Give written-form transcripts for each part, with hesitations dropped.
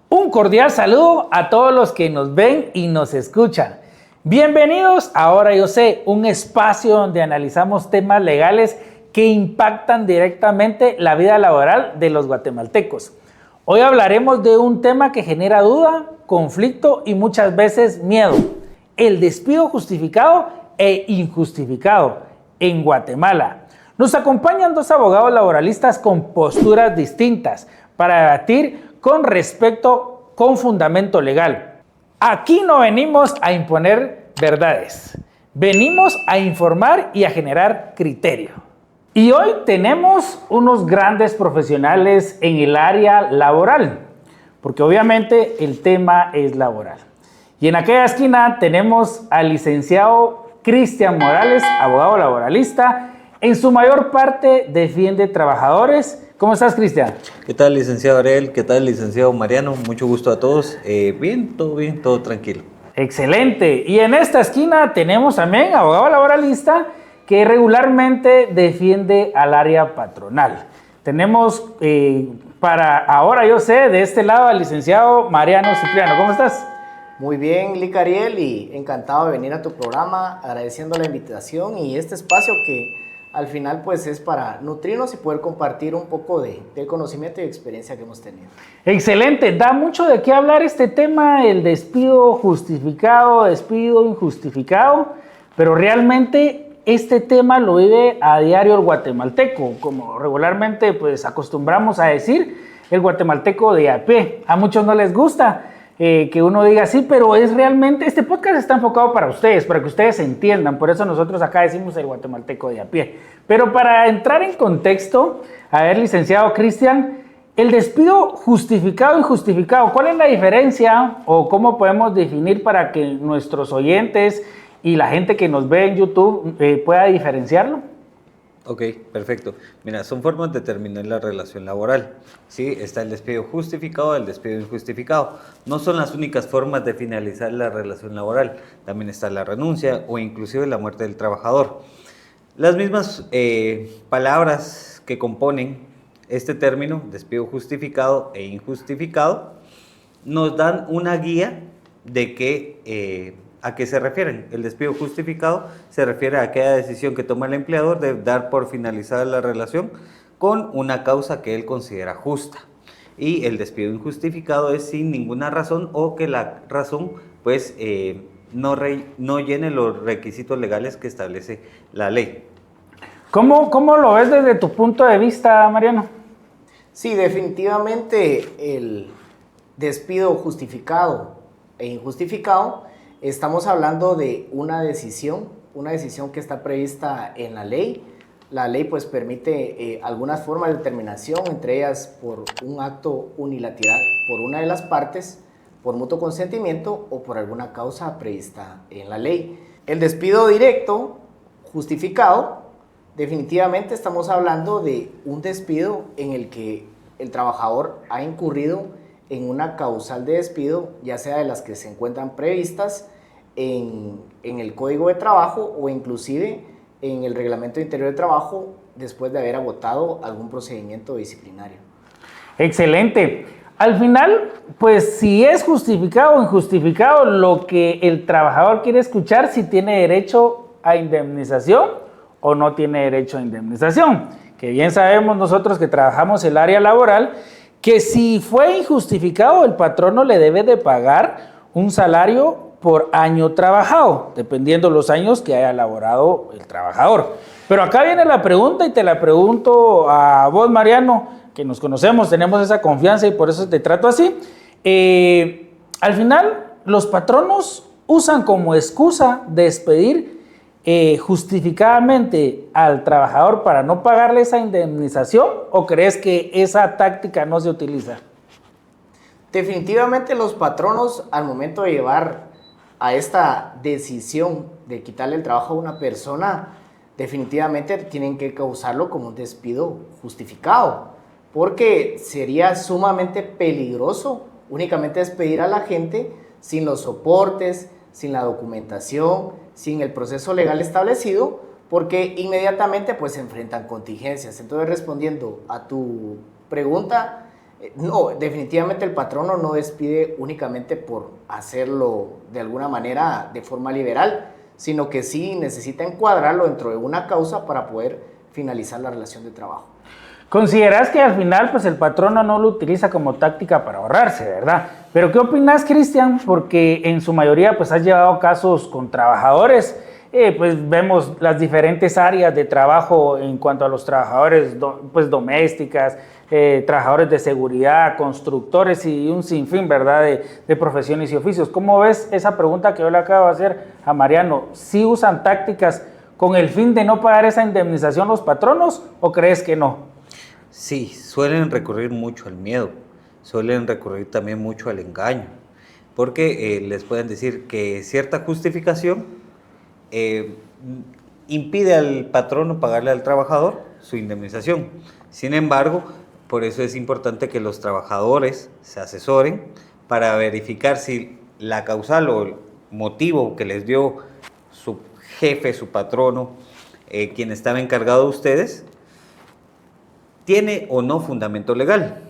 Un cordial saludo a todos los que nos ven y nos escuchan. Bienvenidos a Ahora Yo Sé, un espacio donde analizamos temas legales que impactan directamente la vida laboral de los guatemaltecos. Hoy hablaremos de un tema que genera duda, conflicto y muchas veces miedo: el despido justificado e injustificado en Guatemala. Nos acompañan dos abogados laboralistas con posturas distintas para debatir con respecto, con fundamento legal. Aquí no venimos a imponer verdades, venimos a informar y a generar criterio. Y hoy tenemos unos grandes profesionales en el área laboral, porque obviamente el tema es laboral. Y en aquella esquina tenemos al licenciado Cristian Morales, abogado laboralista. En su mayor parte defiende trabajadores. ¿Cómo estás, Cristian? ¿Qué tal, licenciado Ariel? ¿Qué tal, licenciado Mariano? Mucho gusto a todos. Bien, todo tranquilo. Excelente. Y en esta esquina tenemos también abogado laboralista que regularmente defiende al área patronal. Tenemos para Ahora Yo Sé de este lado al licenciado Mariano Cipriano. ¿Cómo estás? Muy bien, Lic Ariel, y encantado de venir a tu programa, agradeciendo la invitación y este espacio que al final pues es para nutrirnos y poder compartir un poco del conocimiento y experiencia que hemos tenido. Excelente, da mucho de qué hablar este tema, el despido justificado, despido injustificado, pero realmente este tema lo vive a diario el guatemalteco, como regularmente pues acostumbramos a decir, el guatemalteco de a pie. A muchos no les gusta que uno diga así, pero es realmente, este podcast está enfocado para ustedes, para que ustedes entiendan, por eso nosotros acá decimos el guatemalteco de a pie. Pero para entrar en contexto, a ver, licenciado Cristian, el despido justificado e injustificado, ¿cuál es la diferencia o cómo podemos definir para que nuestros oyentes y la gente que nos ve en YouTube pueda diferenciarlo? Ok, perfecto. Mira, son formas de determinar la relación laboral. Sí, está el despido justificado y el despido injustificado. No son las únicas formas de finalizar la relación laboral. También está la renuncia o inclusive la muerte del trabajador. Las mismas palabras que componen este término, despido justificado e injustificado, nos dan una guía de ¿a qué se refieren? El despido justificado se refiere a aquella decisión que toma el empleador de dar por finalizada la relación con una causa que él considera justa. Y el despido injustificado es sin ninguna razón o que la razón pues no llene los requisitos legales que establece la ley. ¿Cómo lo ves desde tu punto de vista, Mariano? Sí, definitivamente el despido justificado e injustificado, estamos hablando de una decisión que está prevista en la ley. La ley pues permite algunas formas de determinación, entre ellas por un acto unilateral por una de las partes, por mutuo consentimiento o por alguna causa prevista en la ley. El despido directo justificado, definitivamente estamos hablando de un despido en el que el trabajador ha incurrido en una causal de despido, ya sea de las que se encuentran previstas en el Código de Trabajo o inclusive en el Reglamento Interior de Trabajo después de haber agotado algún procedimiento disciplinario. Excelente. Al final, pues si es justificado o injustificado, lo que el trabajador quiere escuchar, si tiene derecho a indemnización o no tiene derecho a indemnización. Que bien sabemos nosotros que trabajamos el área laboral, que si fue injustificado, el patrono le debe de pagar un salario por año trabajado, dependiendo los años que haya laborado el trabajador. Pero acá viene la pregunta y te la pregunto a vos, Mariano, que nos conocemos, tenemos esa confianza y por eso te trato así. Al final, los patronos usan como excusa despedir justificadamente al trabajador para no pagarle esa indemnización, ¿o crees que esa táctica no se utiliza? Definitivamente los patronos, al momento de llevar a esta decisión de quitarle el trabajo a una persona, definitivamente tienen que causarlo como un despido justificado, porque sería sumamente peligroso únicamente despedir a la gente sin los soportes, sin la documentación, sin el proceso legal establecido, porque inmediatamente pues se enfrentan contingencias. Entonces, respondiendo a tu pregunta, no, definitivamente el patrono no despide únicamente por hacerlo de alguna manera de forma liberal, sino que sí necesita encuadrarlo dentro de una causa para poder finalizar la relación de trabajo. ¿Consideras que al final pues el patrono no lo utiliza como táctica para ahorrarse, verdad? Pero ¿qué opinas, Cristian? Porque en su mayoría pues has llevado casos con trabajadores, pues vemos las diferentes áreas de trabajo en cuanto a los trabajadores pues domésticas, trabajadores de seguridad, constructores y un sinfín, ¿verdad? De profesiones y oficios. ¿Cómo ves esa pregunta que yo le acabo de hacer a Mariano? ¿Sí usan tácticas con el fin de no pagar esa indemnización los patronos o crees que no? Sí, suelen recurrir mucho al miedo, suelen recurrir también mucho al engaño, porque les pueden decir que cierta justificación impide al patrono pagarle al trabajador su indemnización. Sin embargo, por eso es importante que los trabajadores se asesoren para verificar si la causal o el motivo que les dio su jefe, su patrono, quien estaba encargado de ustedes, tiene o no fundamento legal.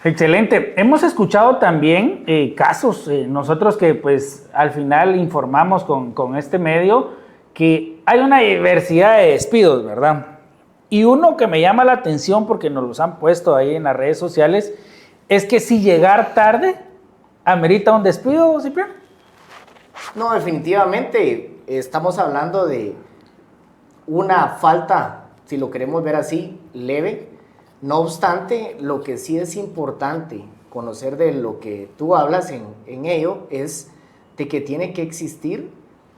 Excelente. Hemos escuchado también casos, nosotros que pues al final informamos con este medio, que hay una diversidad de despidos, ¿verdad? Y uno que me llama la atención porque nos los han puesto ahí en las redes sociales, es que si llegar tarde amerita un despido, Cipriano. No, definitivamente estamos hablando de una falta, si lo queremos ver así, leve. No obstante, lo que sí es importante conocer de lo que tú hablas en ello es de que tiene que existir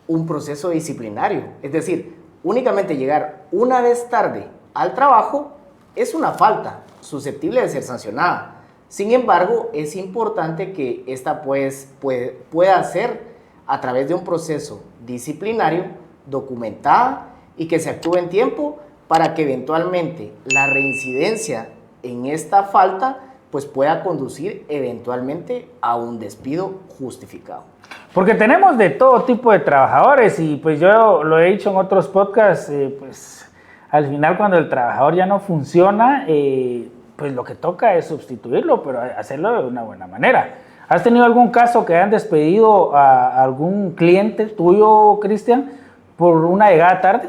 un proceso disciplinario. Es decir, únicamente llegar una vez tarde al trabajo es una falta susceptible de ser sancionada. Sin embargo, es importante que esta pueda ser a través de un proceso disciplinario, documentada y que se actúe en tiempo para que eventualmente la reincidencia en esta falta pues pueda conducir eventualmente a un despido justificado. Porque tenemos de todo tipo de trabajadores y pues yo lo he dicho en otros podcasts, pues al final cuando el trabajador ya no funciona, pues lo que toca es sustituirlo, pero hacerlo de una buena manera. ¿Has tenido algún caso que hayan despedido a algún cliente tuyo, Cristian, por una llegada tarde?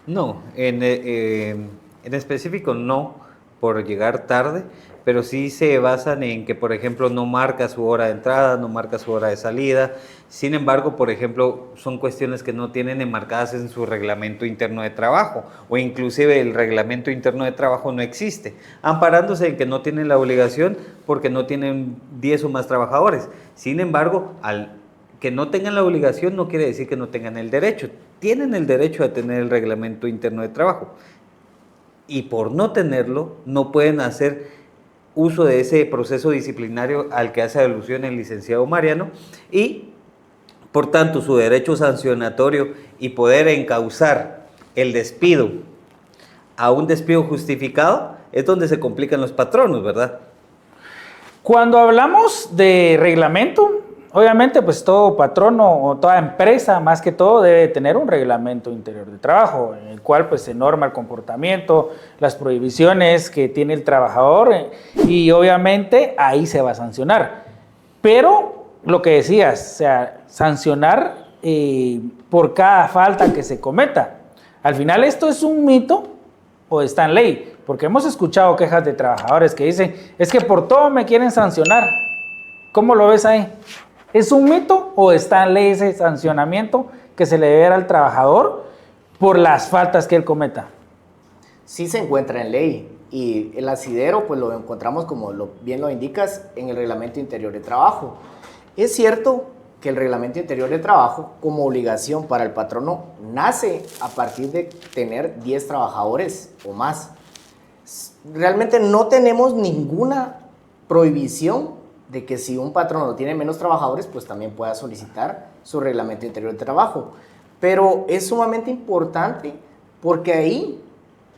No, en específico no por llegar tarde, pero sí se basan en que, por ejemplo, no marca su hora de entrada, no marca su hora de salida. Sin embargo, por ejemplo, son cuestiones que no tienen enmarcadas en su reglamento interno de trabajo, o inclusive el reglamento interno de trabajo no existe, amparándose en que no tienen la obligación porque no tienen 10 o más trabajadores. Sin embargo, al que no tengan la obligación no quiere decir que no tengan el derecho. Tienen el derecho a tener el reglamento interno de trabajo. Y por no tenerlo, no pueden hacer uso de ese proceso disciplinario al que hace alusión el licenciado Mariano y, por tanto, su derecho sancionatorio y poder encauzar el despido a un despido justificado es donde se complican los patronos, ¿verdad? Cuando hablamos de reglamento, obviamente pues todo patrono o toda empresa más que todo debe tener un reglamento interior de trabajo en el cual pues se norma el comportamiento, las prohibiciones que tiene el trabajador y obviamente ahí se va a sancionar. Pero lo que decías, o sea, sancionar por cada falta que se cometa. Al final esto es un mito o está en ley, porque hemos escuchado quejas de trabajadores que dicen, es que por todo me quieren sancionar. ¿Cómo lo ves ahí? ¿Es un mito o está en ley ese sancionamiento que se le debe dar al trabajador por las faltas que él cometa? Sí se encuentra en ley y el asidero pues lo encontramos, como bien lo indicas, en el Reglamento Interior de Trabajo. Es cierto que el Reglamento Interior de Trabajo, como obligación para el patrono, nace a partir de tener 10 trabajadores o más. Realmente no tenemos ninguna prohibición de que si un patrono tiene menos trabajadores, pues también pueda solicitar su reglamento interior de trabajo. Pero es sumamente importante porque ahí,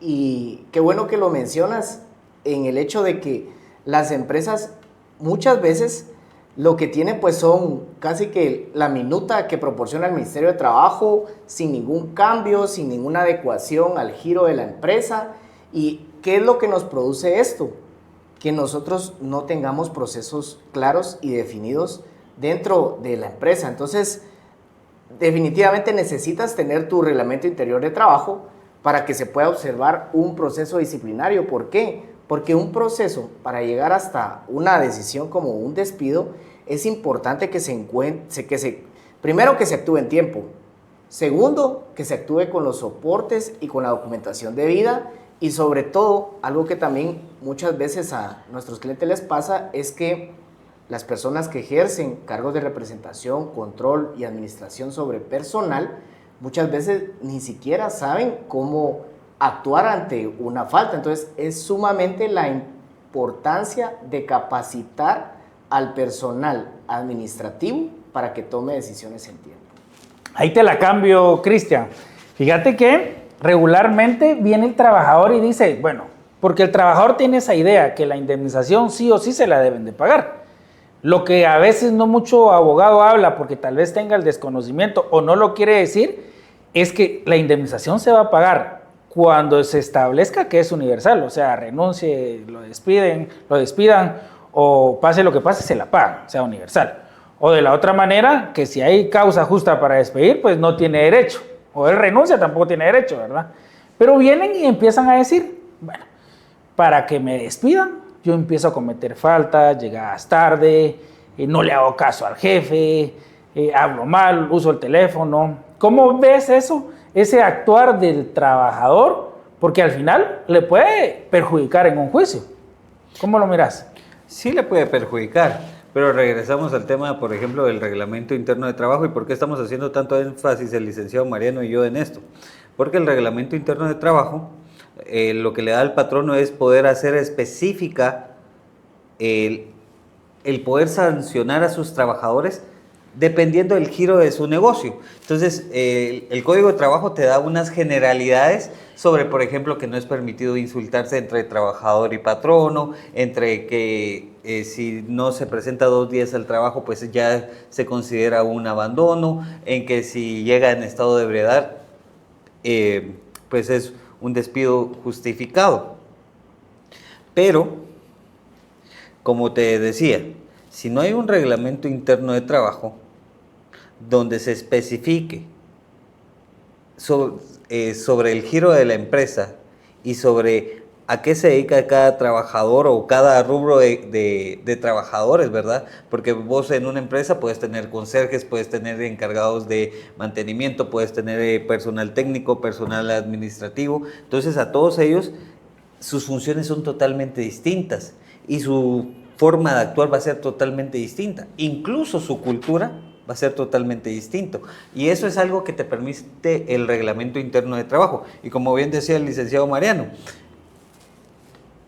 y qué bueno que lo mencionas, en el hecho de que las empresas muchas veces lo que tienen pues son casi que la minuta que proporciona el Ministerio de Trabajo sin ningún cambio, sin ninguna adecuación al giro de la empresa. Y ¿qué es lo que nos produce esto? Que nosotros no tengamos procesos claros y definidos dentro de la empresa. Entonces, definitivamente necesitas tener tu reglamento interior de trabajo para que se pueda observar un proceso disciplinario. ¿Por qué? Porque un proceso para llegar hasta una decisión como un despido es importante que primero que se actúe en tiempo, segundo que se actúe con los soportes y con la documentación debida, y sobre todo, algo que también muchas veces a nuestros clientes les pasa es que las personas que ejercen cargos de representación, control y administración sobre personal, muchas veces ni siquiera saben cómo actuar ante una falta. Entonces, es sumamente la importancia de capacitar al personal administrativo para que tome decisiones en tiempo. Ahí te la cambio, Cristian. Fíjate que regularmente viene el trabajador y dice, bueno, porque el trabajador tiene esa idea que la indemnización sí o sí se la deben de pagar. Lo que a veces no mucho abogado habla porque tal vez tenga el desconocimiento o no lo quiere decir, es que la indemnización se va a pagar cuando se establezca que es universal, o sea, renuncie, lo despidan o pase lo que pase, se la pagan, sea universal. O de la otra manera, que si hay causa justa para despedir, pues no tiene derecho. O él renuncia, tampoco tiene derecho, ¿verdad? Pero vienen y empiezan a decir, bueno, para que me despidan, yo empiezo a cometer faltas, llegadas tarde, no le hago caso al jefe, hablo mal, uso el teléfono. ¿Cómo ves eso? Ese actuar del trabajador, porque al final le puede perjudicar en un juicio. ¿Cómo lo miras? Sí le puede perjudicar, pero regresamos al tema, por ejemplo, del reglamento interno de trabajo y por qué estamos haciendo tanto énfasis el licenciado Mariano y yo en esto. Porque el reglamento interno de trabajo lo que le da al patrono es poder hacer específica el poder sancionar a sus trabajadores dependiendo del giro de su negocio. Entonces, el Código de Trabajo te da unas generalidades sobre, por ejemplo, que no es permitido insultarse entre trabajador y patrono, entre que si no se presenta 2 días al trabajo, pues ya se considera un abandono, en que si llega en estado de ebriedad, pues es un despido justificado. Pero, como te decía, si no hay un reglamento interno de trabajo donde se especifique sobre el giro de la empresa y sobre a qué se dedica cada trabajador o cada rubro de trabajadores, ¿verdad? Porque vos en una empresa puedes tener conserjes, puedes tener encargados de mantenimiento, puedes tener personal técnico, personal administrativo. Entonces a todos ellos sus funciones son totalmente distintas y su forma de actuar va a ser totalmente distinta. Incluso su cultura va a ser totalmente distinto. Y eso es algo que te permite el reglamento interno de trabajo. Y como bien decía el licenciado Mariano,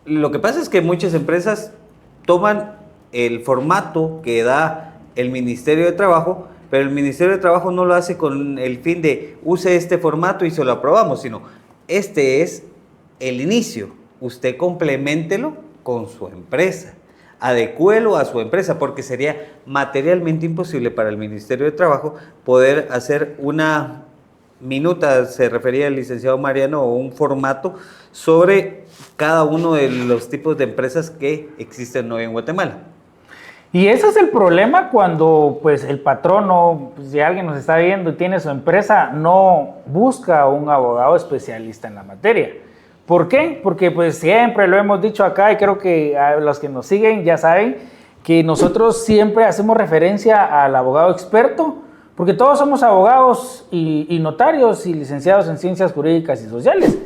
lo que pasa es que muchas empresas toman el formato que da el Ministerio de Trabajo, pero el Ministerio de Trabajo no lo hace con el fin de use este formato y se lo aprobamos, sino este es el inicio. Usted compleméntelo con su empresa. Adecúelo a su empresa, porque sería materialmente imposible para el Ministerio de Trabajo poder hacer una minuta, se refería el licenciado Mariano, o un formato sobre cada uno de los tipos de empresas que existen hoy en Guatemala. Y ese es el problema cuando pues el patrono, pues, si alguien nos está viendo y tiene su empresa, no busca un abogado especialista en la materia. ¿Por qué? Porque pues siempre lo hemos dicho acá y creo que a los que nos siguen ya saben que nosotros siempre hacemos referencia al abogado experto, porque todos somos abogados y notarios y licenciados en ciencias jurídicas y sociales,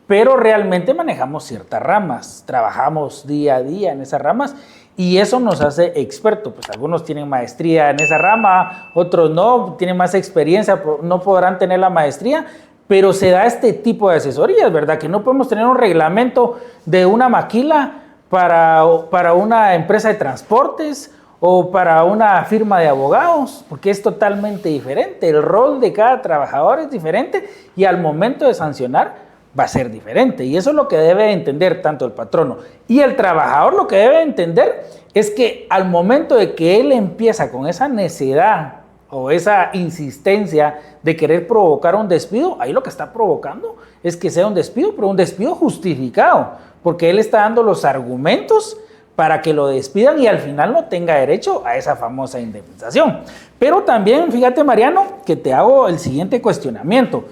pero realmente manejamos ciertas ramas, trabajamos día a día en esas ramas y eso nos hace expertos. Pues algunos tienen maestría en esa rama, otros no, tienen más experiencia, no podrán tener la maestría, pero se da este tipo de asesorías, ¿verdad? Que no podemos tener un reglamento de una maquila para una empresa de transportes o para una firma de abogados, porque es totalmente diferente. El rol de cada trabajador es diferente y al momento de sancionar va a ser diferente. Y eso es lo que debe entender tanto el patrono y el trabajador. Lo que debe entender es que al momento de que él empieza con esa necedad o esa insistencia de querer provocar un despido, ahí lo que está provocando es que sea un despido, pero un despido justificado, porque él está dando los argumentos para que lo despidan y al final no tenga derecho a esa famosa indemnización. Pero también, fíjate Mariano, que te hago el siguiente cuestionamiento.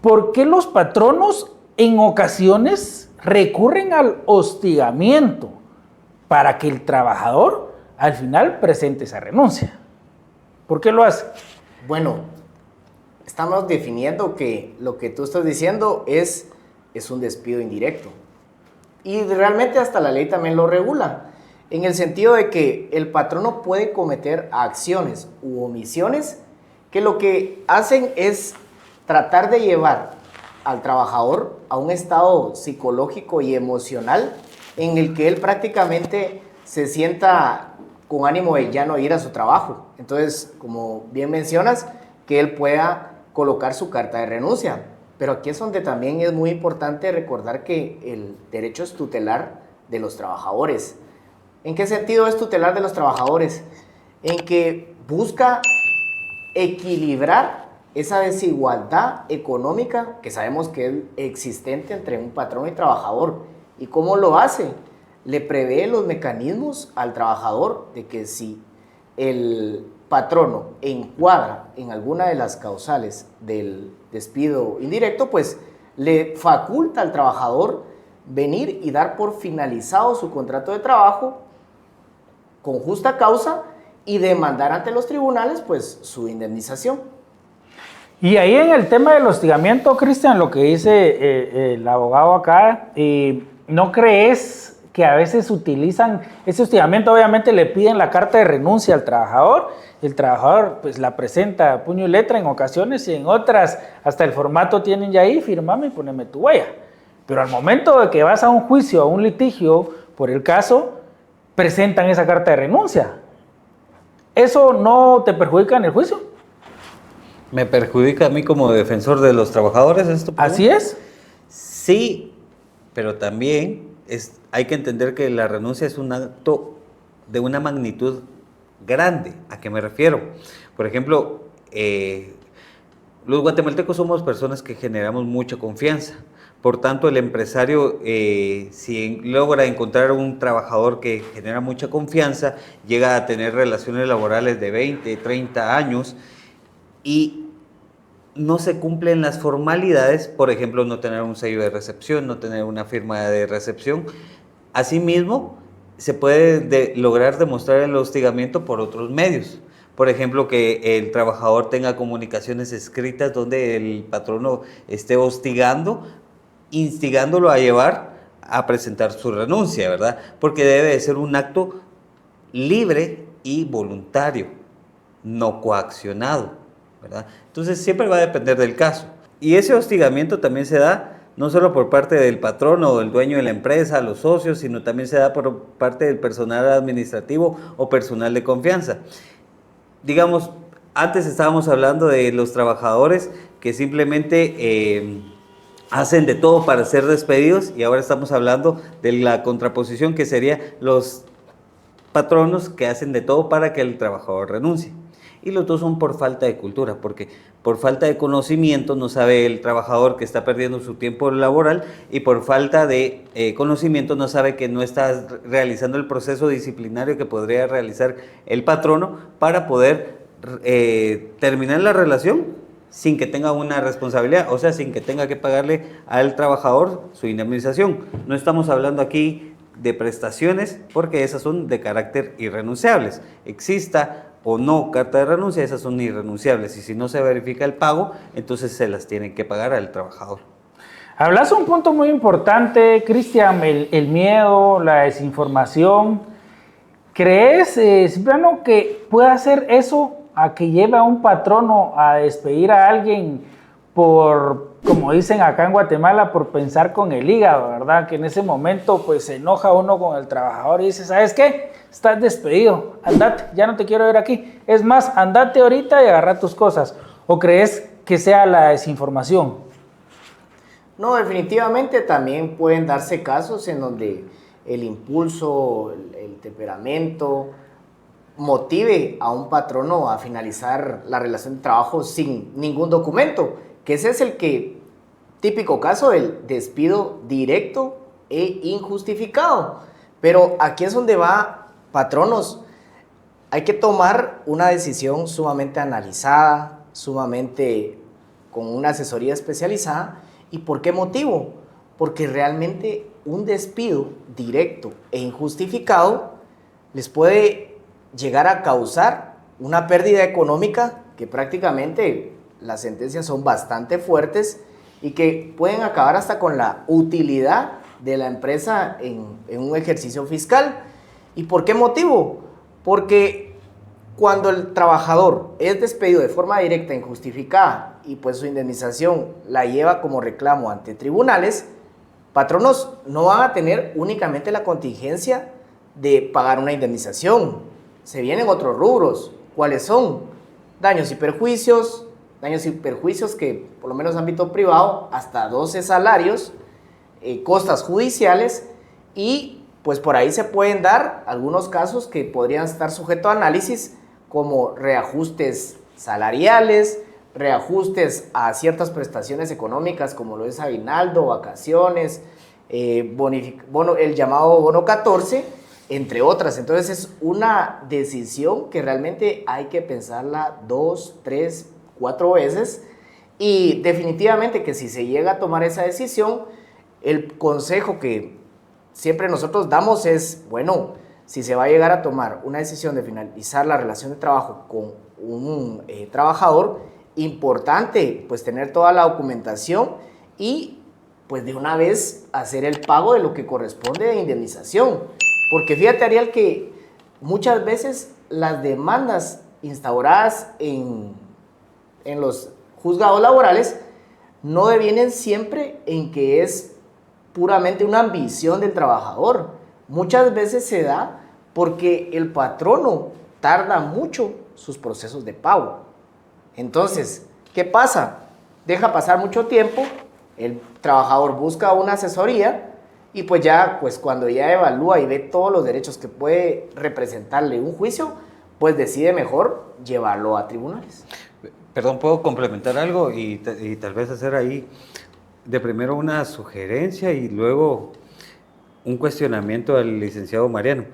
¿Por qué los patronos en ocasiones recurren al hostigamiento para que el trabajador al final presente esa renuncia? ¿Por qué lo hace? Bueno, estamos definiendo que lo que tú estás diciendo es un despido indirecto. Y realmente hasta la ley también lo regula, en el sentido de que el patrono puede cometer acciones u omisiones que lo que hacen es tratar de llevar al trabajador a un estado psicológico y emocional en el que él prácticamente se sienta con ánimo de ya no ir a su trabajo. Entonces, como bien mencionas, que él pueda colocar su carta de renuncia. Pero aquí es donde también es muy importante recordar que el derecho es tutelar de los trabajadores. ¿En qué sentido es tutelar de los trabajadores? En que busca equilibrar esa desigualdad económica que sabemos que es existente entre un patrón y trabajador. ¿Y cómo lo hace? Le prevé los mecanismos al trabajador de que si el patrono encuadra en alguna de las causales del despido indirecto, pues le faculta al trabajador venir y dar por finalizado su contrato de trabajo con justa causa y demandar ante los tribunales pues su indemnización. Y ahí en el tema del hostigamiento, Cristian, lo que dice el abogado acá, ¿no crees que a veces utilizan ese hostigamiento? Obviamente le piden la carta de renuncia al trabajador, el trabajador pues la presenta a puño y letra en ocasiones y en otras hasta el formato tienen ya ahí, firmame y poneme tu huella. Pero al momento de que vas a un juicio, a un litigio por el caso, presentan esa carta de renuncia. ¿Eso no te perjudica en el juicio? ¿Me perjudica a mí como defensor de los trabajadores esto? Así es. Sí, pero también hay que entender que la renuncia es un acto de una magnitud grande. ¿A qué me refiero? Por ejemplo, los guatemaltecos somos personas que generamos mucha confianza. Por tanto, el empresario, si logra encontrar un trabajador que genera mucha confianza, llega a tener relaciones laborales de 20, 30 años y no se cumplen las formalidades, por ejemplo, no tener un sello de recepción, no tener una firma de recepción. Asimismo, se puede lograr demostrar el hostigamiento por otros medios. Por ejemplo, que el trabajador tenga comunicaciones escritas donde el patrono esté hostigando, instigándolo a llevar a presentar su renuncia, ¿verdad? Porque debe de ser un acto libre y voluntario, no coaccionado, ¿verdad? Entonces siempre va a depender del caso. Y ese hostigamiento también se da no solo por parte del patrón o del dueño de la empresa, los socios, sino también se da por parte del personal administrativo o personal de confianza. Digamos, antes estábamos hablando de los trabajadores que simplemente hacen de todo para ser despedidos, y ahora estamos hablando de la contraposición, que sería los patronos que hacen de todo para que el trabajador renuncie. Y los dos son por falta de cultura, porque por falta de conocimiento no sabe el trabajador que está perdiendo su tiempo laboral, y por falta de conocimiento no sabe que no está realizando el proceso disciplinario que podría realizar el patrono para poder terminar la relación sin que tenga una responsabilidad, o sea, sin que tenga que pagarle al trabajador su indemnización. No estamos hablando aquí de prestaciones, porque esas son de carácter irrenunciables. Exista o no carta de renuncia, esas son irrenunciables, y si no se verifica el pago, entonces se las tienen que pagar al trabajador. Hablas un punto muy importante, Cristian, el miedo, la desinformación. ¿Crees, Cipriano, que puede hacer eso a que lleve a un patrono a despedir a alguien por, como dicen acá en Guatemala, por pensar con el hígado, ¿verdad? Que en ese momento pues se enoja uno con el trabajador y dice, ¿sabes qué? Estás despedido, andate, ya no te quiero ver aquí. Es más, andate ahorita y agarra tus cosas. ¿O crees que sea la desinformación? No, definitivamente también pueden darse casos en donde el impulso, el temperamento motive a un patrono a finalizar la relación de trabajo sin ningún documento, que ese es el típico caso del despido directo e injustificado. Pero aquí es donde va, patronos, hay que tomar una decisión sumamente analizada, sumamente con una asesoría especializada. ¿Y por qué motivo? Porque realmente un despido directo e injustificado les puede llegar a causar una pérdida económica que prácticamente las sentencias son bastante fuertes y que pueden acabar hasta con la utilidad de la empresa en un ejercicio fiscal. ¿Y por qué motivo? Porque cuando el trabajador es despedido de forma directa e injustificada y pues su indemnización la lleva como reclamo ante tribunales, patronos no van a tener únicamente la contingencia de pagar una indemnización. Se vienen otros rubros. ¿Cuáles son? Daños y perjuicios que por lo menos en ámbito privado hasta 12 salarios, costas judiciales y pues por ahí se pueden dar algunos casos que podrían estar sujetos a análisis como reajustes salariales, reajustes a ciertas prestaciones económicas como lo es aguinaldo, vacaciones, el llamado bono 14, entre otras. Entonces es una decisión que realmente hay que pensarla 2, 3, 4 veces y definitivamente que si se llega a tomar esa decisión, el consejo que siempre nosotros damos es, bueno, si se va a llegar a tomar una decisión de finalizar la relación de trabajo con un trabajador, importante pues tener toda la documentación y pues de una vez hacer el pago de lo que corresponde de indemnización. Porque fíjate, Ariel, que muchas veces las demandas instauradas en los juzgados laborales no devienen siempre en que es puramente una ambición del trabajador. Muchas veces se da porque el patrono tarda mucho sus procesos de pago. Entonces, ¿qué pasa? Deja pasar mucho tiempo, el trabajador busca una asesoría y pues ya, pues cuando ya evalúa y ve todos los derechos que puede representarle un juicio, pues decide mejor llevarlo a tribunales. Perdón, ¿puedo complementar algo y tal vez hacer ahí de primero una sugerencia y luego un cuestionamiento al licenciado Mariano?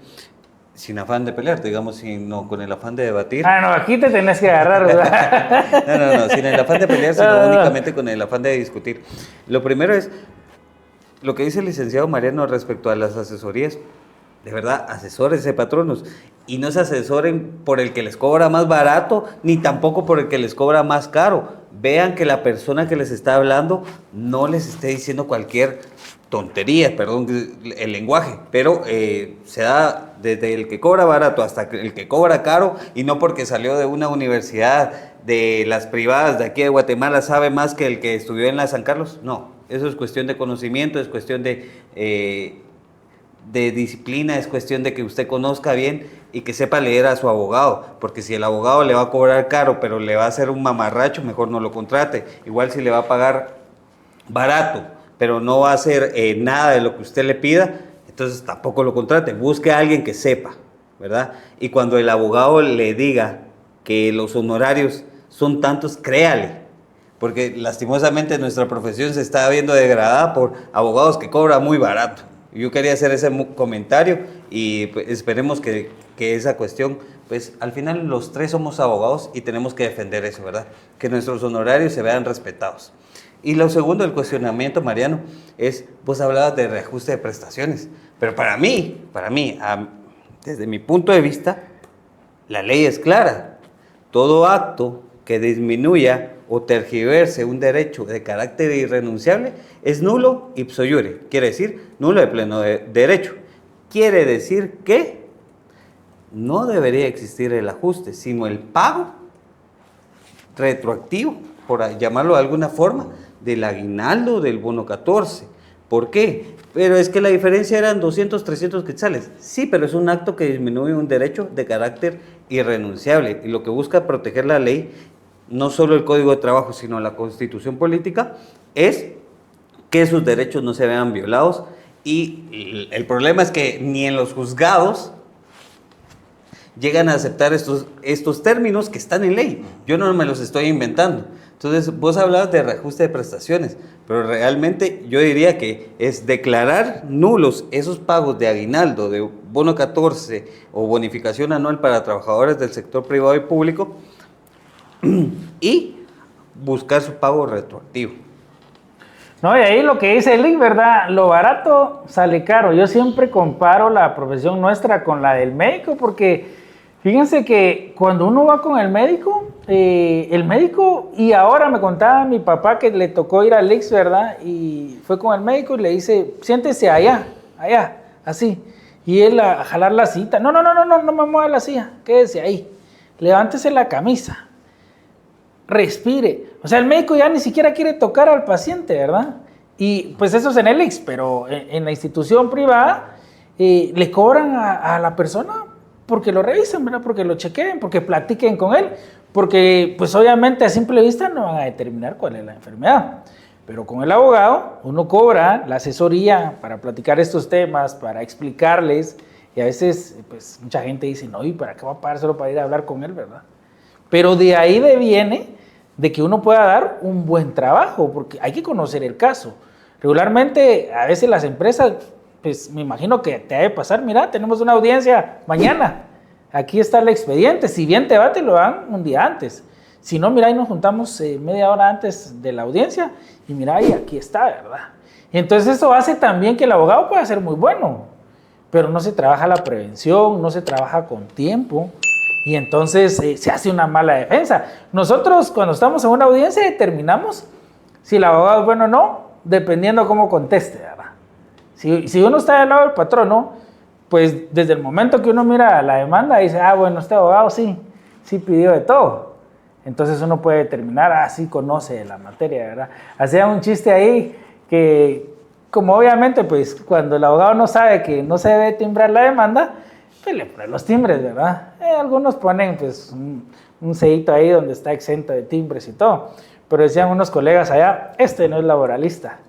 Sin afán de pelear, digamos, sino con el afán de debatir. Ah, no, aquí te tenés que agarrar, ¿verdad? No, sin el afán de pelear, sino únicamente con el afán de discutir. Lo primero es, lo que dice el licenciado Mariano respecto a las asesorías, de verdad, asesórense, patronos, y no se asesoren por el que les cobra más barato, ni tampoco por el que les cobra más caro. Vean que la persona que les está hablando no les esté diciendo cualquier tontería, perdón el lenguaje, pero se da desde el que cobra barato hasta el que cobra caro, y no porque salió de una universidad de las privadas de aquí de Guatemala sabe más que el que estudió en la San Carlos. No, eso es cuestión de conocimiento, es cuestión de disciplina, es cuestión de que usted conozca bien y que sepa leer a su abogado, porque si el abogado le va a cobrar caro pero le va a hacer un mamarracho, mejor no lo contrate. Igual si le va a pagar barato pero no va a hacer nada de lo que usted le pida, entonces tampoco lo contrate. Busque a alguien que sepa, ¿verdad? Y cuando el abogado le diga que los honorarios son tantos, créale, porque lastimosamente nuestra profesión se está viendo degradada por abogados que cobran muy barato. Yo quería hacer ese comentario y pues, esperemos que esa cuestión, pues al final los tres somos abogados y tenemos que defender eso, ¿verdad? Que nuestros honorarios se vean respetados. Y lo segundo, el cuestionamiento, Mariano, es, vos hablabas de reajuste de prestaciones, pero para mí, desde mi punto de vista, la ley es clara. Todo acto que disminuya o tergiverse un derecho de carácter irrenunciable es nulo ipso iure, quiere decir nulo de pleno derecho. Quiere decir que no debería existir el ajuste, sino el pago retroactivo, por llamarlo de alguna forma, del aguinaldo del bono 14. ¿Por qué? Pero es que la diferencia eran 200, 300 quetzales. Sí, pero es un acto que disminuye un derecho de carácter irrenunciable. Y lo que busca proteger la ley, no solo el Código de Trabajo, sino la Constitución Política, es que sus derechos no se vean violados. Y el problema es que ni en los juzgados llegan a aceptar estos términos que están en ley. Yo no me los estoy inventando. Entonces, vos hablabas de reajuste de prestaciones, pero realmente yo diría que es declarar nulos esos pagos de aguinaldo, de bono 14 o bonificación anual para trabajadores del sector privado y público y buscar su pago retroactivo. No, y ahí lo que dice Lick, ¿verdad? Lo barato sale caro. Yo siempre comparo la profesión nuestra con la del médico, porque fíjense que cuando uno va con el médico, y ahora me contaba mi papá que le tocó ir al Lick, ¿verdad? Y fue con el médico y le dice, siéntese allá, así. Y él a jalar la cita, no me mueva la silla, quédese ahí, levántese la camisa, respire. O sea, el médico ya ni siquiera quiere tocar al paciente, ¿verdad? Y pues eso es en el IX, pero en la institución privada le cobran a la persona porque lo revisen, ¿verdad? Porque lo chequeen, porque platiquen con él, porque pues obviamente a simple vista no van a determinar cuál es la enfermedad. Pero con el abogado uno cobra la asesoría para platicar estos temas, para explicarles, y a veces pues mucha gente dice, no, ¿y para qué va a pagar solo para ir a hablar con él, verdad? Pero de ahí viene de que uno pueda dar un buen trabajo, porque hay que conocer el caso. Regularmente, a veces las empresas, pues me imagino que te debe pasar, mira, tenemos una audiencia mañana, aquí está el expediente, si bien te va, te lo dan un día antes. Si no, mira, ahí nos juntamos media hora antes de la audiencia, y mira, y aquí está, ¿verdad? Y entonces eso hace también que el abogado pueda ser muy bueno, pero no se trabaja la prevención, no se trabaja con tiempo, y entonces se hace una mala defensa. Nosotros cuando estamos en una audiencia determinamos si el abogado es bueno o no, dependiendo cómo conteste, ¿verdad? Si uno está del lado del patrono, pues desde el momento que uno mira la demanda dice, bueno, este abogado sí pidió de todo. Entonces uno puede determinar, sí conoce la materia, ¿verdad? Hacía un chiste ahí que, como obviamente, pues cuando el abogado no sabe que no se debe timbrar la demanda, pues le ponen los timbres, ¿verdad? Algunos ponen pues un sellito ahí donde está exento de timbres y todo. Pero decían unos colegas allá, este no es laboralista.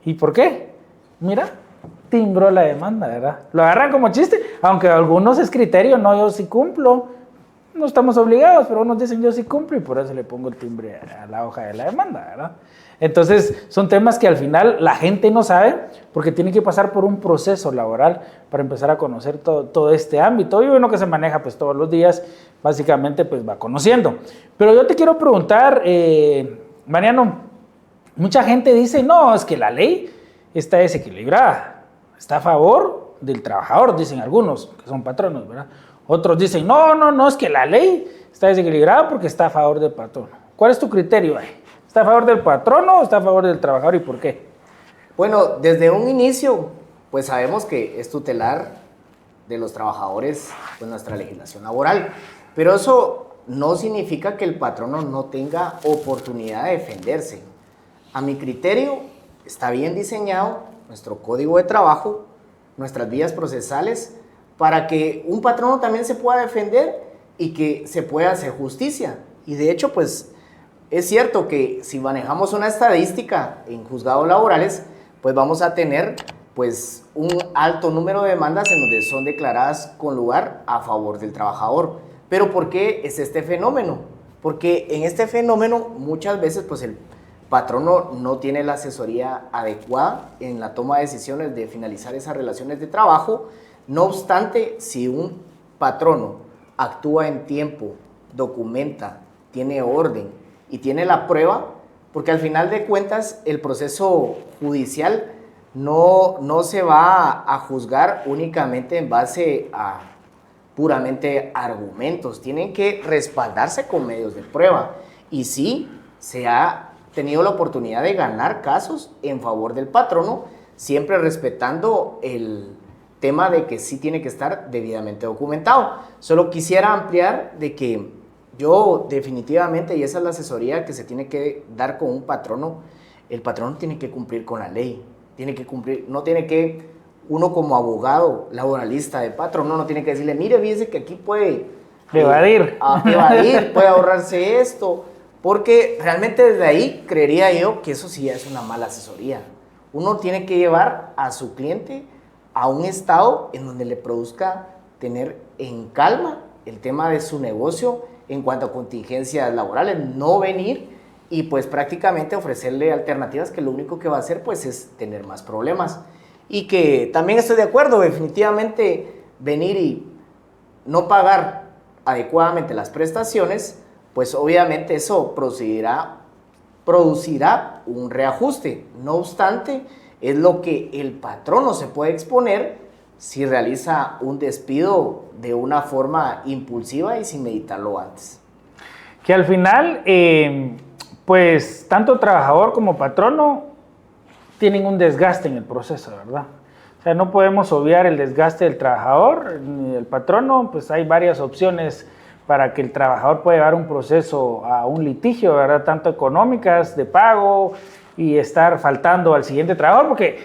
¿Y por qué? Mira, timbró la demanda, ¿verdad? Lo agarran como chiste, aunque algunos es criterio, no, yo sí cumplo. No estamos obligados, pero unos dicen yo sí cumplo y por eso le pongo el timbre a la hoja de la demanda, ¿verdad? Entonces, son temas que al final la gente no sabe porque tiene que pasar por un proceso laboral para empezar a conocer todo este ámbito. Y uno que se maneja pues todos los días, básicamente pues va conociendo. Pero yo te quiero preguntar, Mariano, mucha gente dice, no, es que la ley está desequilibrada, está a favor del trabajador, dicen algunos, que son patronos, ¿verdad? Otros dicen, no, es que la ley está desequilibrada porque está a favor del patrono. ¿Cuál es tu criterio ahí? ¿Está a favor del patrono o está a favor del trabajador y por qué? Bueno, desde un inicio, pues sabemos que es tutelar de los trabajadores pues, nuestra legislación laboral, pero eso no significa que el patrono no tenga oportunidad de defenderse. A mi criterio, está bien diseñado nuestro código de trabajo, nuestras vías procesales, para que un patrono también se pueda defender y que se pueda hacer justicia. Y de hecho, pues, es cierto que si manejamos una estadística en juzgados laborales, pues vamos a tener pues, un alto número de demandas en donde son declaradas con lugar a favor del trabajador. Pero ¿por qué es este fenómeno? Porque en este fenómeno muchas veces pues, el patrono no tiene la asesoría adecuada en la toma de decisiones de finalizar esas relaciones de trabajo. No obstante, si un patrono actúa en tiempo, documenta, tiene orden, y tiene la prueba, porque al final de cuentas el proceso judicial no se va a juzgar únicamente en base a puramente argumentos, tienen que respaldarse con medios de prueba. Y sí, se ha tenido la oportunidad de ganar casos en favor del patrono, siempre respetando el tema de que sí tiene que estar debidamente documentado. Solo quisiera ampliar de que yo definitivamente, y esa es la asesoría que se tiene que dar con un patrono, el patrono tiene que cumplir con la ley, tiene que cumplir, no tiene que, uno como abogado laboralista de patrono, no tiene que decirle, mire, fíjese que aquí puede evadir, puede ahorrarse esto, porque realmente desde ahí creería yo que eso sí es una mala asesoría. Uno tiene que llevar a su cliente a un estado en donde le produzca tener en calma el tema de su negocio en cuanto a contingencias laborales, no venir y pues prácticamente ofrecerle alternativas que lo único que va a hacer pues es tener más problemas. Y que también estoy de acuerdo, definitivamente venir y no pagar adecuadamente las prestaciones, pues obviamente eso producirá un reajuste. No obstante, es lo que el patrono se puede exponer si realiza un despido de una forma impulsiva y sin meditarlo antes. Que al final, pues tanto trabajador como patrono tienen un desgaste en el proceso, ¿verdad? O sea, no podemos obviar el desgaste del trabajador ni del patrono, pues hay varias opciones para que el trabajador pueda llevar un proceso a un litigio, ¿verdad? Tanto económicas, de pago y estar faltando al siguiente trabajador, porque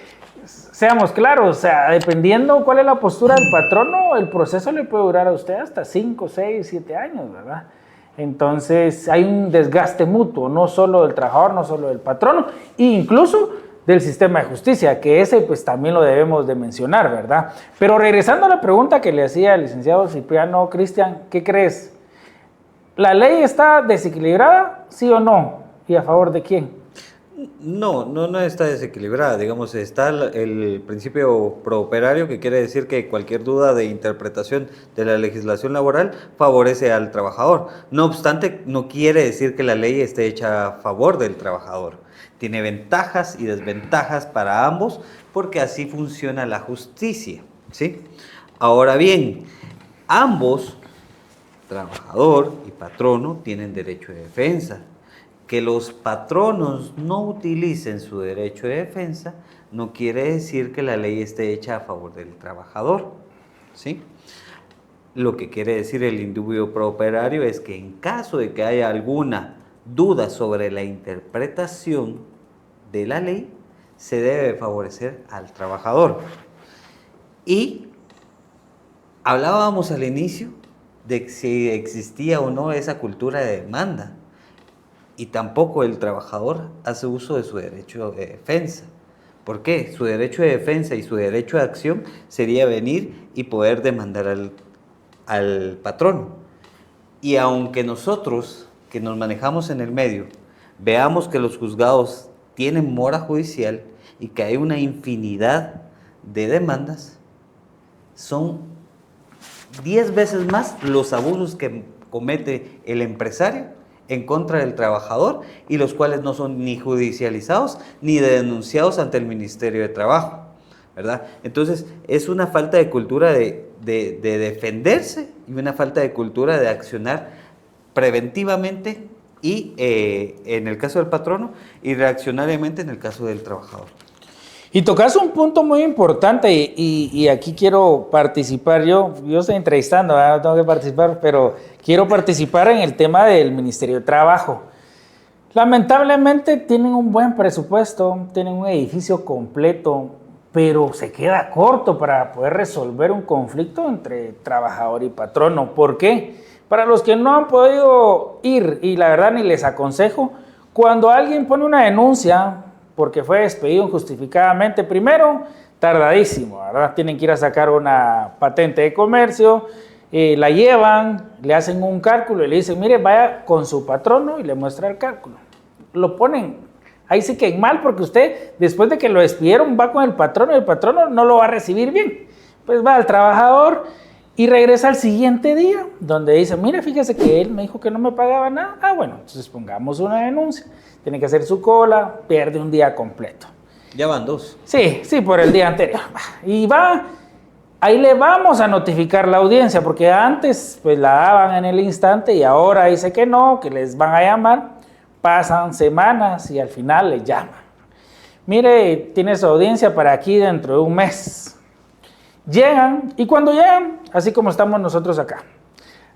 seamos claros, o sea, dependiendo cuál es la postura del patrono, el proceso le puede durar a usted hasta 5, 6, 7 años, ¿verdad? Entonces hay un desgaste mutuo, no solo del trabajador, no solo del patrono, e incluso del sistema de justicia, que ese pues también lo debemos de mencionar, ¿verdad? Pero regresando a la pregunta que le hacía el licenciado Cipriano, Cristian, ¿qué crees? ¿La ley está desequilibrada, sí o no? ¿Y a favor de quién? No está desequilibrada. Digamos, está el principio prooperario, que quiere decir que cualquier duda de interpretación de la legislación laboral favorece al trabajador. No obstante, no quiere decir que la ley esté hecha a favor del trabajador. Tiene ventajas y desventajas para ambos, porque así funciona la justicia, ¿sí? Ahora bien, ambos, trabajador y patrono, tienen derecho de defensa. Que los patronos no utilicen su derecho de defensa no quiere decir que la ley esté hecha a favor del trabajador, ¿sí? Lo que quiere decir el indubio prooperario es que en caso de que haya alguna duda sobre la interpretación de la ley, se debe favorecer al trabajador. Y hablábamos al inicio de si existía o no esa cultura de demanda. Y tampoco el trabajador hace uso de su derecho de defensa. ¿Por qué? Su derecho de defensa y su derecho de acción sería venir y poder demandar al patrón. Y aunque nosotros, que nos manejamos en el medio, veamos que los juzgados tienen mora judicial y que hay una infinidad de demandas, son 10 veces más los abusos que comete el empresario en contra del trabajador, y los cuales no son ni judicializados ni denunciados ante el Ministerio de Trabajo, ¿verdad? Entonces es una falta de cultura de defenderse y una falta de cultura de accionar preventivamente y en el caso del patrono, y reaccionariamente en el caso del trabajador. Y tocas un punto muy importante y aquí quiero participar yo estoy entrevistando, ¿verdad? No tengo que participar, pero quiero participar en el tema del Ministerio de Trabajo. Lamentablemente tienen un buen presupuesto, tienen un edificio completo, pero se queda corto para poder resolver un conflicto entre trabajador y patrono. ¿Por qué? Para los que no han podido ir, y la verdad ni les aconsejo, cuando alguien pone una denuncia porque fue despedido injustificadamente, primero, tardadísimo, ¿verdad? Tienen que ir a sacar una patente de comercio, la llevan, le hacen un cálculo y le dicen, mire, vaya con su patrono y le muestra el cálculo. Lo ponen, ahí sí que mal, porque usted, después de que lo despidieron, va con el patrono y el patrono no lo va a recibir bien. Pues va al trabajador y regresa al siguiente día, donde dice, mire, fíjese que él me dijo que no me pagaba nada. Ah, bueno, entonces pongamos una denuncia. Tiene que hacer su cola, pierde un día completo. Ya van 2. Sí, por el día anterior. Y va, ahí le vamos a notificar la audiencia, porque antes pues la daban en el instante y ahora dice que no, que les van a llamar. Pasan semanas y al final le llaman. Mire, tiene su audiencia para aquí dentro de un mes. Llegan, y cuando llegan, así como estamos nosotros acá,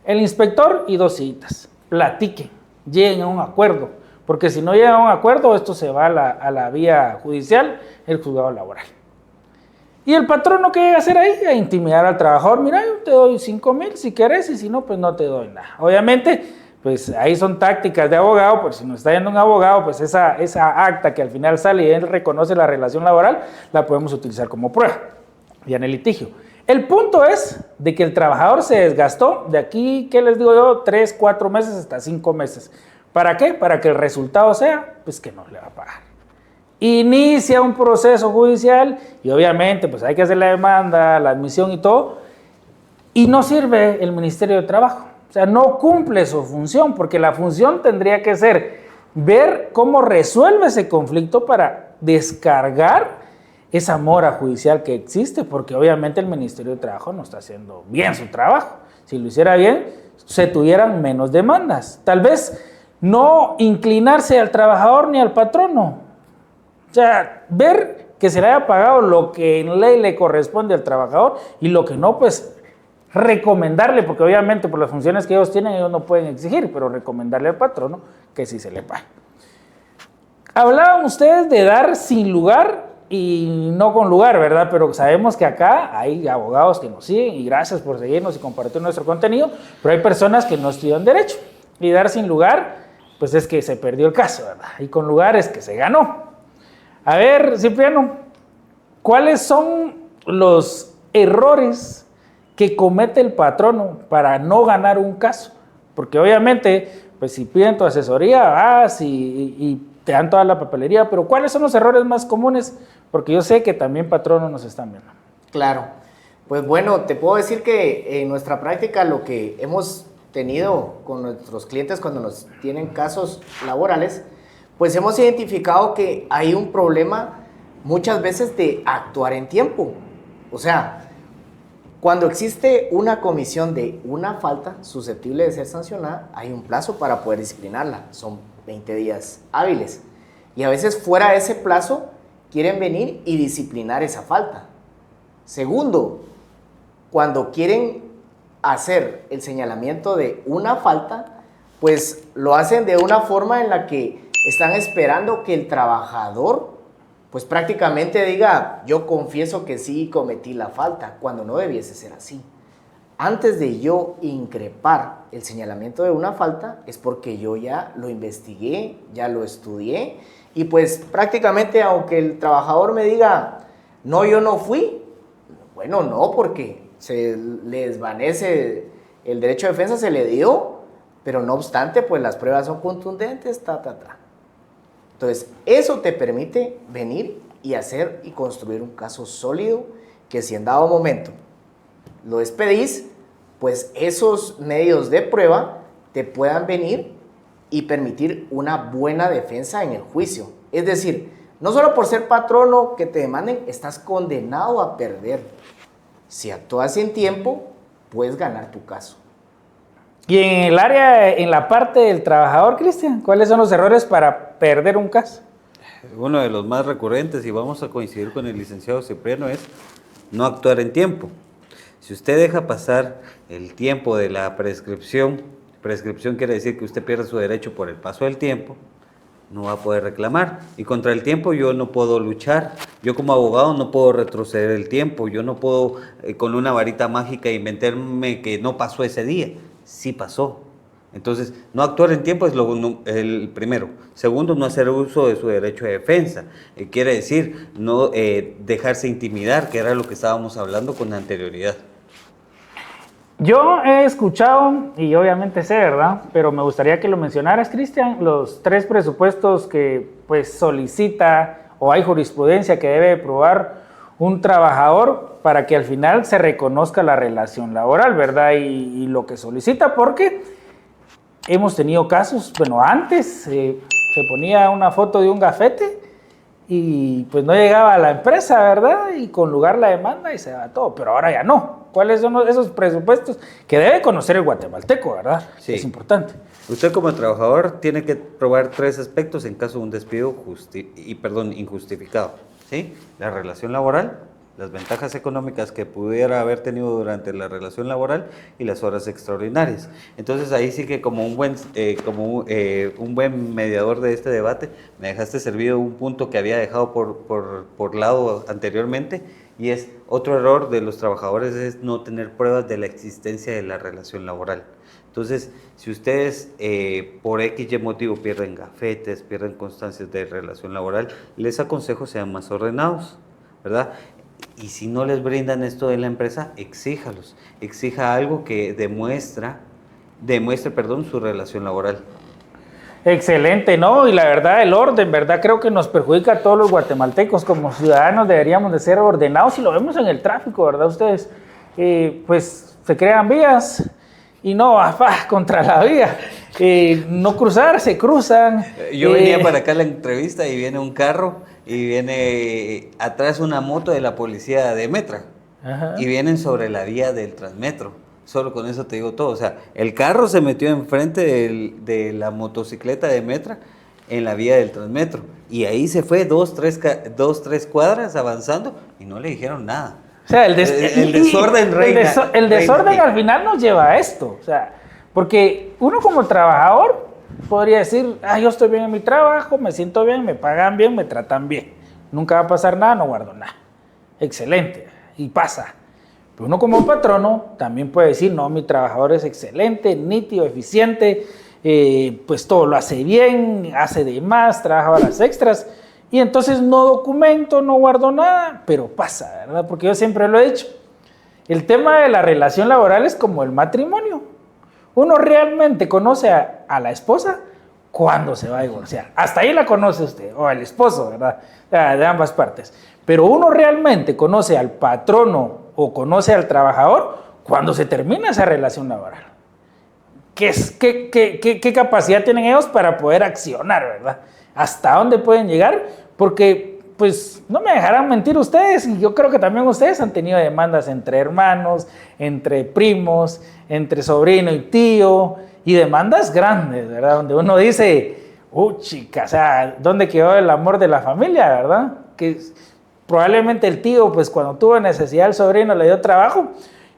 el inspector y 2 citas, platiquen, lleguen a un acuerdo. Porque si no llega a un acuerdo, esto se va a la vía judicial, el juzgado laboral. Y el patrono, ¿qué llega a hacer ahí? A intimidar al trabajador. Mira, yo te doy 5,000 si quieres, y si no, pues no te doy nada. Obviamente, pues ahí son tácticas de abogado, pues si nos está yendo un abogado, pues esa acta que al final sale y él reconoce la relación laboral, la podemos utilizar como prueba, ya en el litigio. El punto es de que el trabajador se desgastó de aquí, ¿qué les digo yo? 3, 4 meses hasta 5 meses. ¿Para qué? Para que el resultado sea, pues que no le va a pagar. Inicia un proceso judicial y obviamente pues hay que hacer la demanda, la admisión y todo, y no sirve el Ministerio de Trabajo. O sea, no cumple su función, porque la función tendría que ser ver cómo resuelve ese conflicto para descargar esa mora judicial que existe, porque obviamente el Ministerio de Trabajo no está haciendo bien su trabajo. Si lo hiciera bien, se tuvieran menos demandas. Tal vez no inclinarse al trabajador ni al patrono. O sea, ver que se le haya pagado lo que en ley le corresponde al trabajador y lo que no, pues recomendarle, porque obviamente por las funciones que ellos tienen, ellos no pueden exigir, pero recomendarle al patrono que sí se le pague. Hablaban ustedes de dar sin lugar y no con lugar, ¿verdad? Pero sabemos que acá hay abogados que nos siguen y gracias por seguirnos y compartir nuestro contenido, pero hay personas que no estudian derecho y dar sin lugar, pues es que se perdió el caso, ¿verdad? Y con lugar es que se ganó. A ver, Cipriano, ¿cuáles son los errores que comete el patrono para no ganar un caso? Porque obviamente, pues si piden tu asesoría, vas y te dan toda la papelería, pero ¿cuáles son los errores más comunes? Porque yo sé que también patronos nos están viendo. Claro, pues bueno, te puedo decir que en nuestra práctica lo que hemos tenido con nuestros clientes cuando nos tienen casos laborales, pues hemos identificado que hay un problema muchas veces de actuar en tiempo. O sea, cuando existe una comisión de una falta susceptible de ser sancionada, hay un plazo para poder disciplinarla. Son 20 días hábiles. Y a veces fuera de ese plazo quieren venir y disciplinar esa falta. Segundo, cuando quieren hacer el señalamiento de una falta, pues lo hacen de una forma en la que están esperando que el trabajador pues prácticamente diga, yo confieso que sí cometí la falta, cuando no debiese ser así. Antes de yo increpar el señalamiento de una falta, es porque yo ya lo investigué, ya lo estudié, y pues prácticamente aunque el trabajador me diga, no, yo no fui, bueno, no, porque se le desvanece el derecho de defensa, se le dio, pero no obstante, pues las pruebas son contundentes, Entonces, eso te permite venir y hacer y construir un caso sólido que si en dado momento lo despedís, pues esos medios de prueba te puedan venir y permitir una buena defensa en el juicio. Es decir, no solo por ser patrono que te demanden, estás condenado a perder. Si actúas en tiempo, puedes ganar tu caso. Y en el área, en la parte del trabajador, Cristian, ¿cuáles son los errores para perder un caso? Uno de los más recurrentes, y vamos a coincidir con el licenciado Cipriano, es no actuar en tiempo. Si usted deja pasar el tiempo de la prescripción quiere decir que usted pierde su derecho por el paso del tiempo, no va a poder reclamar. Y contra el tiempo yo no puedo luchar. Yo como abogado no puedo retroceder el tiempo. Yo no puedo con una varita mágica inventarme que no pasó ese día. Sí pasó. Entonces, no actuar en tiempo es el primero. Segundo, no hacer uso de su derecho de defensa. Quiere decir, no dejarse intimidar, que era lo que estábamos hablando con anterioridad. Yo he escuchado, y obviamente sé, ¿verdad? Pero me gustaría que lo mencionaras, Cristian, los 3 presupuestos que pues solicita o hay jurisprudencia que debe probar un trabajador para que al final se reconozca la relación laboral, ¿verdad? Y lo que solicita, porque hemos tenido casos, bueno, antes se ponía una foto de un gafete y pues no llegaba a la empresa, ¿verdad? Y con lugar la demanda y se va todo, pero ahora ya no. ¿Cuáles son esos presupuestos que debe conocer el guatemalteco, verdad? Sí. Es importante. Usted como trabajador tiene que probar 3 aspectos en caso de un despido injustificado, ¿sí? La relación laboral, las ventajas económicas que pudiera haber tenido durante la relación laboral y las horas extraordinarias. Entonces ahí sí que como un buen mediador de este debate, me dejaste servido un punto que había dejado por lado anteriormente, y es otro error de los trabajadores es no tener pruebas de la existencia de la relación laboral. Entonces, si ustedes por X y motivo pierden gafetes, pierden constancias de relación laboral, les aconsejo sean más ordenados, ¿verdad? Y si no les brindan esto de la empresa, exíjalos. Exija algo que demuestre su relación laboral. Excelente, ¿no? Y la verdad, el orden, ¿verdad? Creo que nos perjudica a todos los guatemaltecos. Como ciudadanos deberíamos de ser ordenados y lo vemos en el tráfico, ¿verdad? Ustedes, pues, se crean vías y no, contra la vía. No cruzar, se cruzan. Yo venía para acá a la entrevista y viene un carro y viene atrás una moto de la policía de Metra. Ajá. Y vienen sobre la vía del Transmetro. Solo con eso te digo todo. O sea, el carro se metió enfrente de la motocicleta de Metra en la vía del Transmetro. Y ahí se fue 2-3 cuadras avanzando y no le dijeron nada. O sea, el desorden reina. El desorden al final nos lleva a esto. O sea, porque uno como trabajador podría decir, yo estoy bien en mi trabajo, me siento bien, me pagan bien, me tratan bien. Nunca va a pasar nada, no guardo nada. Excelente. Y pasa. Pero uno como patrono también puede decir, no, mi trabajador es excelente, nítido, eficiente, pues todo lo hace bien, hace de más, trabaja horas extras. Y entonces no documento, no guardo nada, pero pasa, ¿verdad? Porque yo siempre lo he dicho. El tema de la relación laboral es como el matrimonio. Uno realmente conoce a la esposa cuando se va a divorciar. Hasta ahí la conoce usted, o al esposo, ¿verdad? De ambas partes. Pero uno realmente conoce al patrono o conoce al trabajador cuando se termina esa relación laboral. ¿Qué capacidad tienen ellos para poder accionar, verdad? ¿Hasta dónde pueden llegar? Porque, pues, no me dejarán mentir ustedes, y yo creo que también ustedes han tenido demandas entre hermanos, entre primos, entre sobrino y tío, y demandas grandes, ¿verdad? Donde uno dice, chica, o sea, ¿dónde quedó el amor de la familia, verdad? Que probablemente el tío, pues, cuando tuvo necesidad, el sobrino le dio trabajo,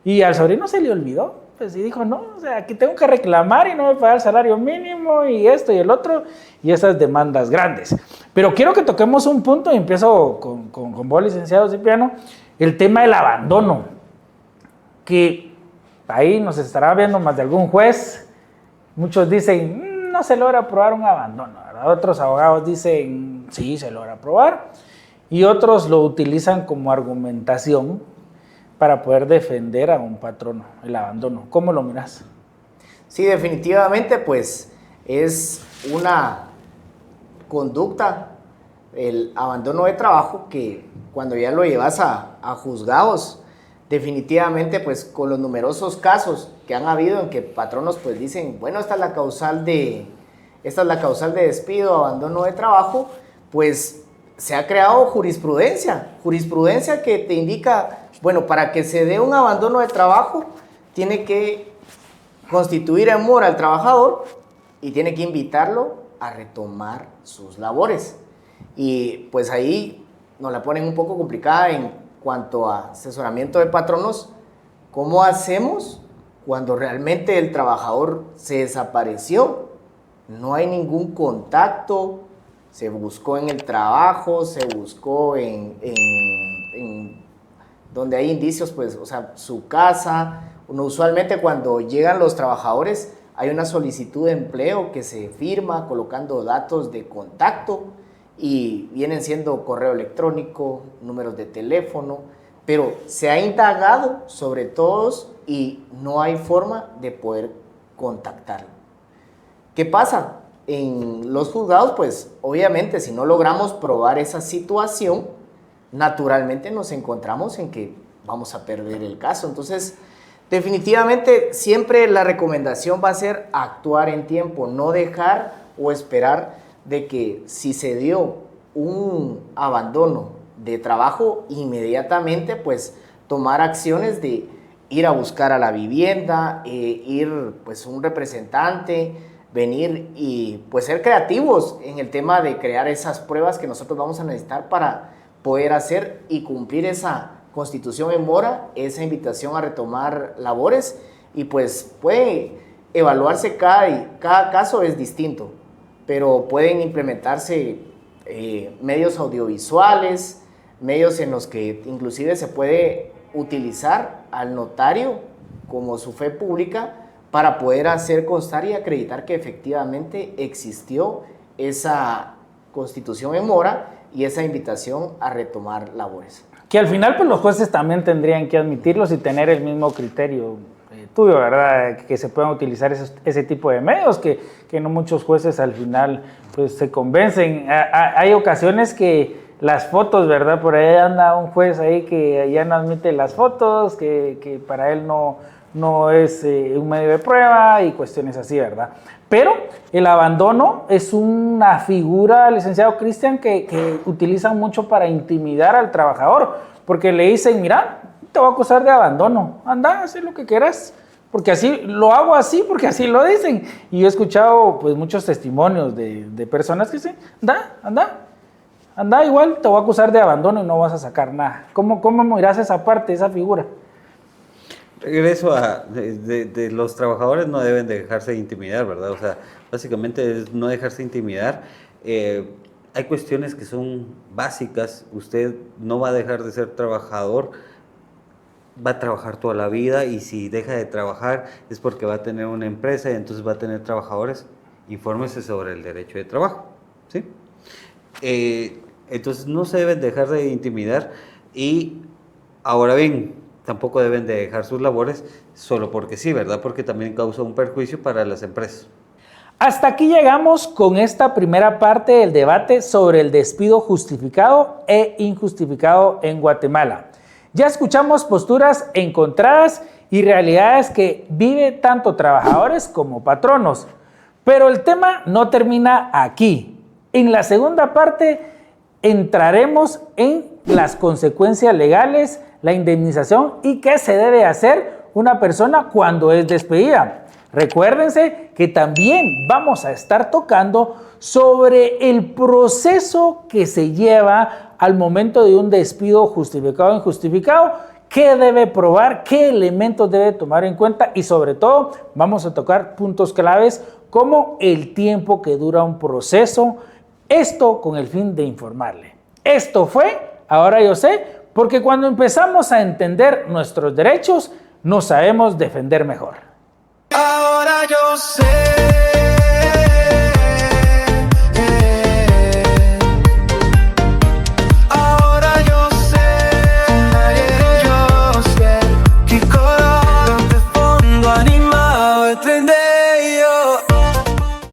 y al sobrino se le olvidó. Pues, y dijo, no, o sea, aquí tengo que reclamar y no me paga el salario mínimo y esto y el otro, y esas demandas grandes. Pero quiero que toquemos un punto, y empiezo con vos, licenciado Cipriano, el tema del abandono, que ahí nos estará viendo más de algún juez. Muchos dicen, no se logra probar un abandono, ¿verdad? Otros abogados dicen, sí, se logra probar, y otros lo utilizan como argumentación para poder defender a un patrono, el abandono. ¿Cómo lo miras? Sí, definitivamente, pues es una conducta, el abandono de trabajo, que cuando ya lo llevas a juzgados, definitivamente, pues con los numerosos casos que han habido en que patronos pues dicen, bueno, esta es la causal de despido, abandono de trabajo, pues se ha creado jurisprudencia que te indica, bueno, para que se dé un abandono de trabajo, tiene que constituir en mora al trabajador y tiene que invitarlo a retomar sus labores. Y pues ahí nos la ponen un poco complicada en cuanto a asesoramiento de patronos. ¿Cómo hacemos cuando realmente el trabajador se desapareció? No hay ningún contacto, se buscó en el trabajo, se buscó en donde hay indicios, pues, o sea, su casa. Usualmente cuando llegan los trabajadores hay una solicitud de empleo que se firma colocando datos de contacto y vienen siendo correo electrónico, números de teléfono, pero se ha indagado sobre todos y no hay forma de poder contactarlo. ¿Qué pasa? En los juzgados, pues obviamente si no logramos probar esa situación, naturalmente nos encontramos en que vamos a perder el caso. Entonces, definitivamente siempre la recomendación va a ser actuar en tiempo, no dejar o esperar de que si se dio un abandono de trabajo, inmediatamente pues tomar acciones de ir a buscar a la vivienda, ir pues un representante, venir y pues ser creativos en el tema de crear esas pruebas que nosotros vamos a necesitar para poder hacer y cumplir esa constitución en mora, esa invitación a retomar labores, y pues puede evaluarse cada caso es distinto, pero pueden implementarse medios audiovisuales, medios en los que inclusive se puede utilizar al notario como su fe pública para poder hacer constar y acreditar que efectivamente existió esa constitución en mora y esa invitación a retomar labores. Que al final pues los jueces también tendrían que admitirlos y tener el mismo criterio tuyo, ¿verdad? Que se puedan utilizar ese tipo de medios, que no muchos jueces al final pues se convencen. Hay ocasiones que las fotos, ¿verdad? Por ahí anda un juez ahí que ya no admite las fotos, que para él no es un medio de prueba y cuestiones así, ¿verdad? Pero el abandono es una figura, licenciado Cristian, que utilizan mucho para intimidar al trabajador, porque le dicen, mira, te voy a acusar de abandono, anda, haz lo que quieras, porque así, lo hago así, porque así lo dicen. Y yo he escuchado pues muchos testimonios de personas que dicen, anda, igual te voy a acusar de abandono y no vas a sacar nada. ¿Cómo mirás esa parte, esa figura? Regreso de los trabajadores no deben de dejarse intimidar, ¿verdad? O sea, básicamente es no dejarse intimidar. Hay cuestiones que son básicas. Usted no va a dejar de ser trabajador, va a trabajar toda la vida, y si deja de trabajar es porque va a tener una empresa y entonces va a tener trabajadores. Infórmese sobre el derecho de trabajo, ¿sí? Entonces no se deben dejar de intimidar, y ahora bien, tampoco deben de dejar sus labores solo porque sí, ¿verdad? Porque también causa un perjuicio para las empresas. Hasta aquí llegamos con esta primera parte del debate sobre el despido justificado e injustificado en Guatemala. Ya escuchamos posturas encontradas y realidades que viven tanto trabajadores como patronos. Pero el tema no termina aquí. En la segunda parte entraremos en las consecuencias legales, la indemnización y qué se debe hacer una persona cuando es despedida. Recuérdense que también vamos a estar tocando sobre el proceso que se lleva al momento de un despido justificado o injustificado, qué debe probar, qué elementos debe tomar en cuenta, y sobre todo vamos a tocar puntos claves como el tiempo que dura un proceso, esto con el fin de informarle. Esto fue Ahora Yo Sé, porque cuando empezamos a entender nuestros derechos, nos sabemos defender mejor. Ahora yo sé.